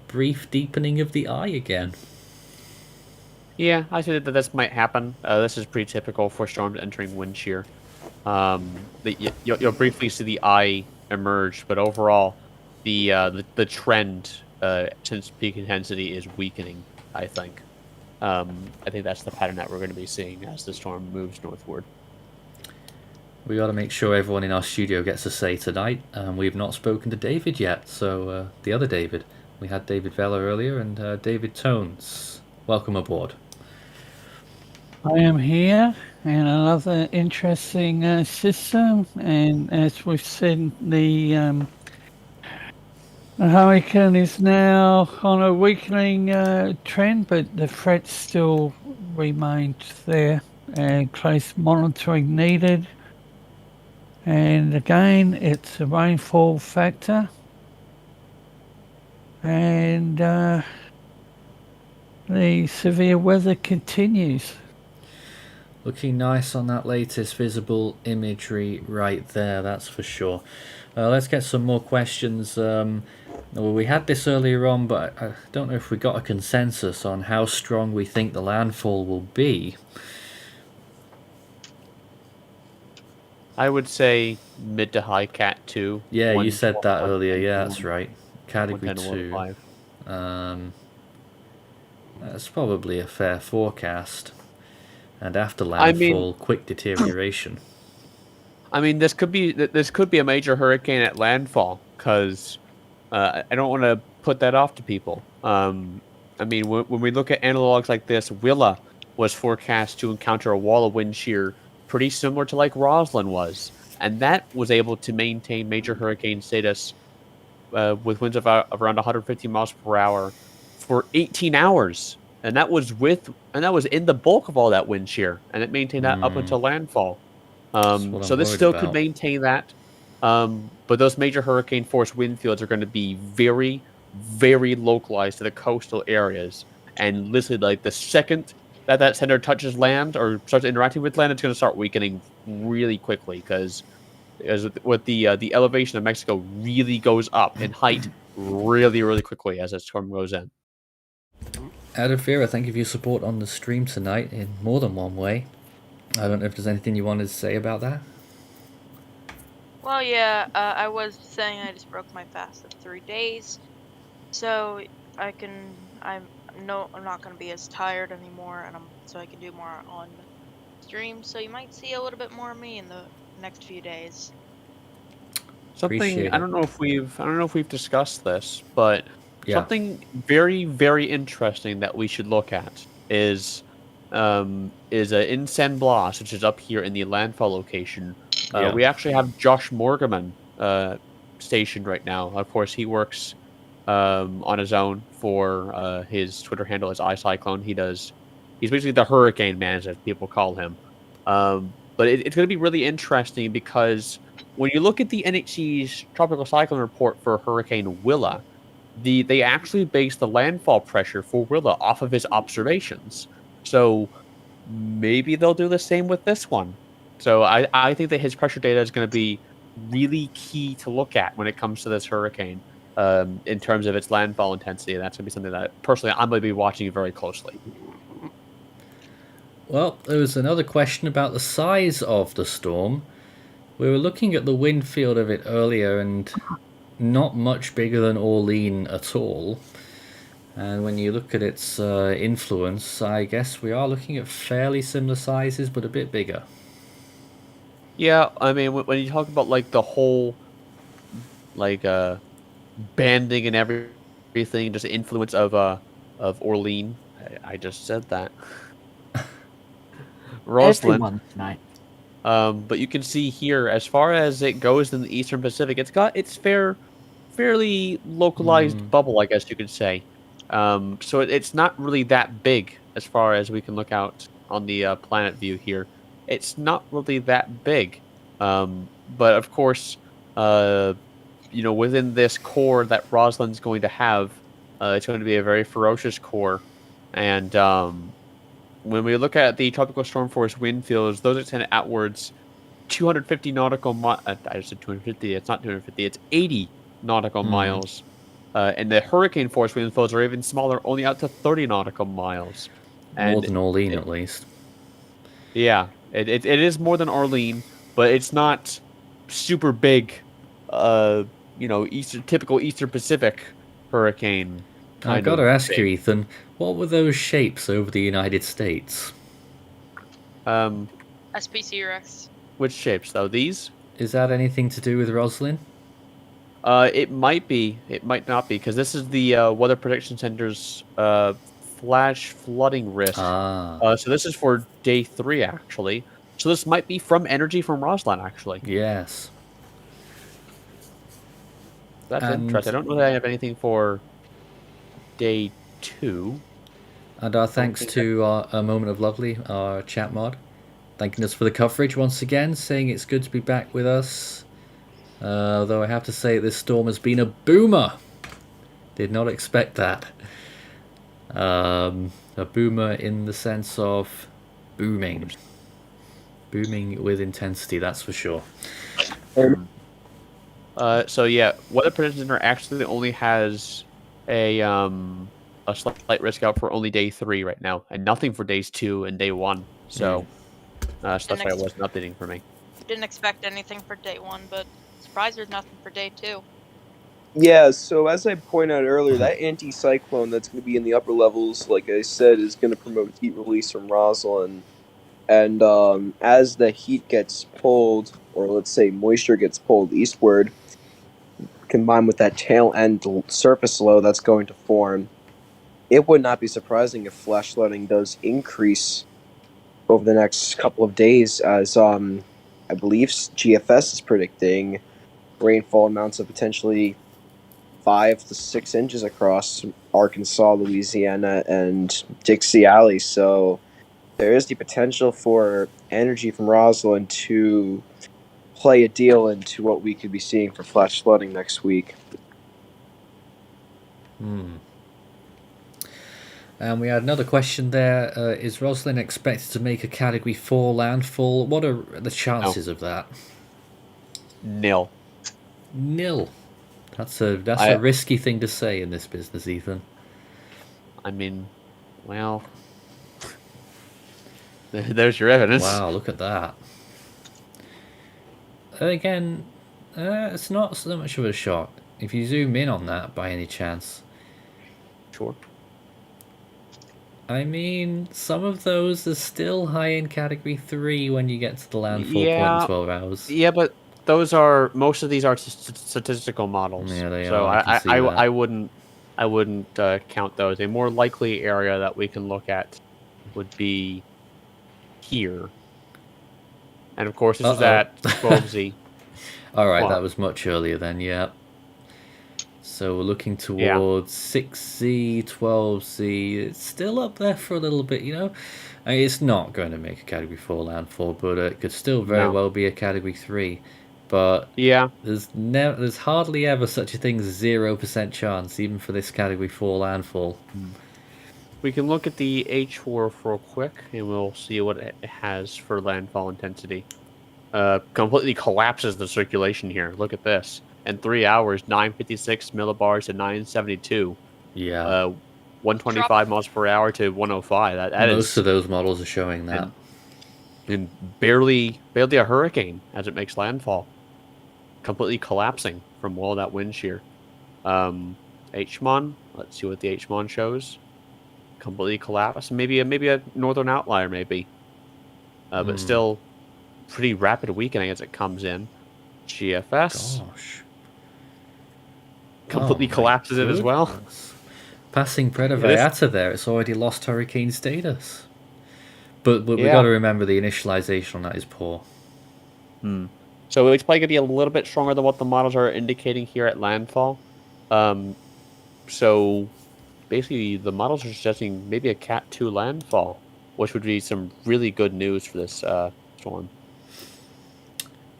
S1: brief deepening of the eye again.
S5: Yeah, I see that this might happen. This is pretty typical for storms entering wind shear. You'll briefly see the eye emerged, but overall, the trend since peak intensity is weakening. I think that's the pattern that we're going to be seeing as the storm moves northward.
S1: We got to make sure everyone in our studio gets a say tonight. We've not spoken to David yet, so the other David. We had David Vella earlier and David Tones. Welcome aboard.
S2: I am here, and another interesting system. And as we've said, the hurricane is now on a weakening trend, but the threat still remains there, and close monitoring needed. And again, it's a rainfall factor, and the severe weather continues.
S1: Looking nice on that latest visible imagery right there, that's for sure. Let's get some more questions. Well, we had this earlier on, but I don't know if we got a consensus on how strong we think the landfall will be.
S5: I would say mid to high Cat 2.
S1: Yeah, you said that earlier. Yeah, that's right. Category 2.
S5: 5.
S1: That's probably a fair forecast. And after landfall, quick deterioration.
S5: I mean, this could be a major hurricane at landfall, because I don't want to put that off to people. I mean, when we look at analogs like this, Willa was forecast to encounter a wall of wind shear pretty similar to like Roslyn was, and that was able to maintain major hurricane status with winds of around 150 miles per hour for 18 hours. And that was in the bulk of all that wind shear, and it maintained that up until landfall. So this still could maintain that, but those major hurricane force wind fields are going to be very, very localized to the coastal areas. And literally, like the second that center touches land or starts interacting with land, it's going to start weakening really quickly because with the elevation of Mexico really goes up in height really, really quickly as that storm goes in.
S1: Adafira, thank you for your support on the stream tonight in more than one way. I don't know if there's anything you wanted to say about that.
S3: Well, yeah, I was saying I just broke my fast of 3 days, so I'm not going to be as tired anymore, and so I can do more on stream. So you might see a little bit more of me in the next few days.
S5: Something I don't know if we've discussed this, but
S1: yeah.
S5: Something very, very interesting that we should look at is in San Blas, which is up here in the landfall location. We actually have Josh Morgaman stationed right now. Of course, he works on his own for his Twitter handle is iCyclone. He's basically the hurricane man, as people call him. But it's going to be really interesting because when you look at the NHC's tropical cyclone report for Hurricane Willa, they actually base the landfall pressure for Willa off of his observations. So maybe they'll do the same with this one. So I think that his pressure data is going to be really key to look at when it comes to this hurricane in terms of its landfall intensity. And that's going to be something that personally I'm going to be watching very closely.
S1: Well, there was another question about the size of the storm. We were looking at the wind field of it earlier, and not much bigger than Orlean at all. And when you look at its influence, I guess we are looking at fairly similar sizes, but a bit bigger.
S5: Yeah, I mean, when you talk about like the whole, like banding and everything, just the influence of Orlean, I just said that. Roslyn.
S7: Everyone tonight.
S5: But you can see here, as far as it goes in the Eastern Pacific, it's got its fairly localized bubble, I guess you could say. So it's not really that big as far as we can look out on the planet view here. It's not really that big. But of course, within this core that Roslyn's going to have, it's going to be a very ferocious core. And when we look at the tropical storm force wind fields, those extend outwards 250 nautical miles. I just said 250. It's not 250. It's 80 nautical miles. And the hurricane force wind fields are even smaller, only out to 30 nautical miles.
S1: More than Orlean, at least.
S5: Yeah, it is more than Orlean, but it's not super big typical Eastern Pacific hurricane kind
S1: I've got to
S5: of
S1: ask you,
S5: thing.
S1: Ethan, what were those shapes over the United States?
S3: SPC Rex.
S5: Which shapes though? These?
S1: Is that anything to do with Roslyn?
S5: It might be. It might not be, because this is the Weather Prediction Center's flash flooding risk.
S1: Ah,
S5: So this is for day 3, actually. So this might be from energy from Roslyn, actually.
S1: yes.
S5: That's
S1: And
S5: interesting. I don't know that I have anything for day 2.
S1: And our
S5: Don't
S1: thanks
S5: think
S1: to A Moment of Lovely, our chat mod, thanking us for the coverage once again, saying it's good to be back with us. Though I have to say this storm has been a boomer. Did not expect that. A boomer in the sense of booming. Booming with intensity, that's for sure.
S5: So yeah, Weather Prediction Center actually only has a slight risk out for only day 3 right now, and nothing for days 2 and day 1. So, so that's why it wasn't updating for me.
S3: Didn't expect anything for day 1, but surprised there's nothing for day 2.
S4: Yeah, so as I pointed out earlier, that anticyclone that's going to be in the upper levels, like I said, is going to promote heat release from Roslyn. And as the heat gets pulled, or let's say moisture gets pulled eastward, combined with that tail end surface low that's going to form, it would not be surprising if flash flooding does increase over the next couple of days, as I believe GFS is predicting rainfall amounts of potentially 5 to 6 inches across Arkansas, Louisiana, and Dixie Alley. So there is the potential for energy from Roslyn to play a deal into what we could be seeing for flash flooding next week.
S1: And we had another question there. Is Roslyn expected to make a Category 4 landfall? What are the chances of that?
S5: Nil.
S1: Nil. That's a risky thing to say in this business, Ethan.
S5: I mean, well, there's your evidence.
S1: Wow, look at that. Again, it's not so much of a shock. If you zoom in on that by any chance.
S5: Sure.
S1: I mean, some of those are still high in Category 3 when you get to the landfall point in 12 hours.
S5: Yeah, but most of these are statistical models.
S1: Yeah, they
S5: so
S1: are. I can see that.
S5: I wouldn't count those. A more likely area that we can look at would be here. And of course, this is at 12Z.
S1: Alright, that was much earlier then, yeah. So we're looking towards 6Z, 12Z. It's still up there for a little bit, you know. I mean, it's not going to make a Category 4 landfall, but it could still very well be a Category 3. But
S5: yeah,
S1: there's hardly ever such a thing as 0% chance, even for this Category 4 landfall.
S5: We can look at the H4 real quick, and we'll see what it has for landfall intensity. Completely collapses the circulation here. Look at this. In 3 hours, 956 millibars to 972.
S1: Yeah.
S5: 125 miles per hour to 105.
S1: Most of those models are showing that.
S5: And barely a hurricane as it makes landfall. Completely collapsing from all that wind shear. HMON. Let's see what the HMON shows. Completely collapsed. Maybe a northern outlier, maybe. But still pretty rapid weakening as it comes in. GFS.
S1: Gosh.
S5: Completely collapses it as well.
S1: Passing Predaviata there, it's already lost hurricane status. But we got to remember the initialization on that is poor.
S5: So it's probably going to be a little bit stronger than what the models are indicating here at landfall. So basically the models are suggesting maybe a Cat 2 landfall, which would be some really good news for this storm.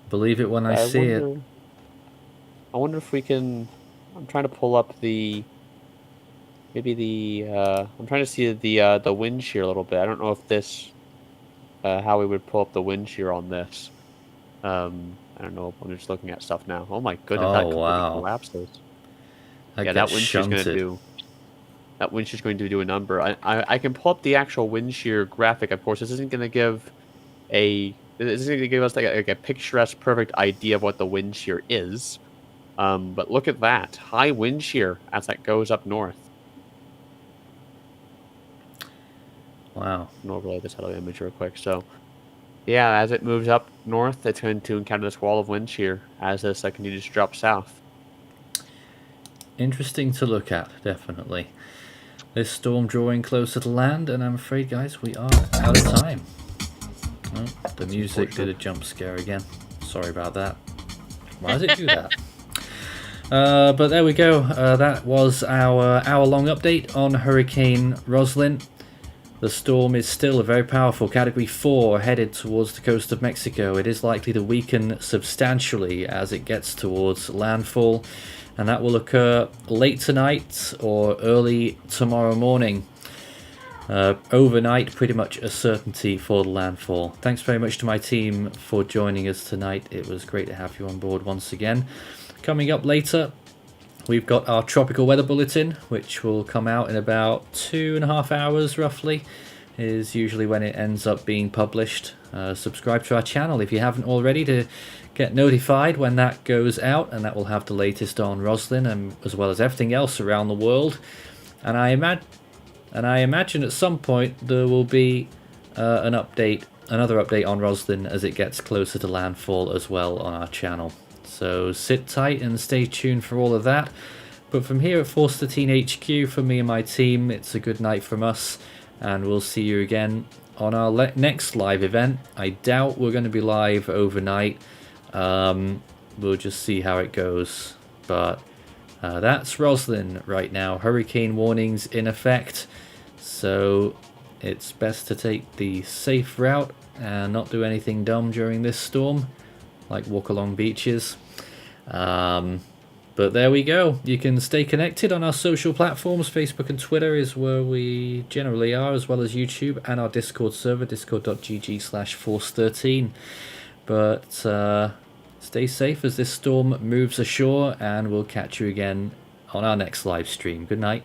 S1: Believe it when I see it.
S5: I wonder if we can... I'm trying to pull up the... Maybe the... I'm trying to see the wind shear a little bit. I don't know if this... how we would pull up the wind shear on this. I don't know. I'm just looking at stuff now. Oh my goodness, that completely collapses. That wind shear's going to do... That wind shear's going to do a number. I can pull up the actual wind shear graphic. Of course, this isn't going to give a... This is going to give us like a picturesque, perfect idea of what the wind shear is. But look at that. High wind shear as that goes up north.
S1: Wow.
S5: I'm going to overlay this satellite image real quick. So, yeah, as it moves up north, it's going to encounter this wall of wind shear as this continues to drop south.
S1: Interesting to look at, definitely. This storm drawing closer to land, and I'm afraid, guys, we are out of time. Oh, the music did a jump scare again. Sorry about that. Why does it do that? But there we go. That was our hour-long update on Hurricane Roslyn. The storm is still a very powerful Category 4 headed towards the coast of Mexico. It is likely to weaken substantially as it gets towards landfall, and that will occur late tonight or early tomorrow morning. Overnight, pretty much a certainty for the landfall. Thanks very much to my team for joining us tonight. It was great to have you on board once again. Coming up later, we've got our tropical weather bulletin, which will come out in about 2.5 hours roughly, is usually when it ends up being published. Subscribe to our channel if you haven't already to get notified when that goes out, and that will have the latest on Roslyn and as well as everything else around the world. And I imagine at some point there will be another update on Roslyn as it gets closer to landfall as well on our channel. So sit tight and stay tuned for all of that. But from here at Force 13 HQ, from me and my team, it's a good night from us, and we'll see you again on our next live event. I doubt we're going to be live overnight. We'll just see how it goes. But that's Roslyn right now. Hurricane warnings in effect. So it's best to take the safe route and not do anything dumb during this storm, like walk along beaches. But there we go. You can stay connected on our social platforms. Facebook and Twitter is where we generally are, as well as YouTube and our Discord server, discord.gg/force13. But stay safe as this storm moves ashore, and we'll catch you again on our next live stream. Good night.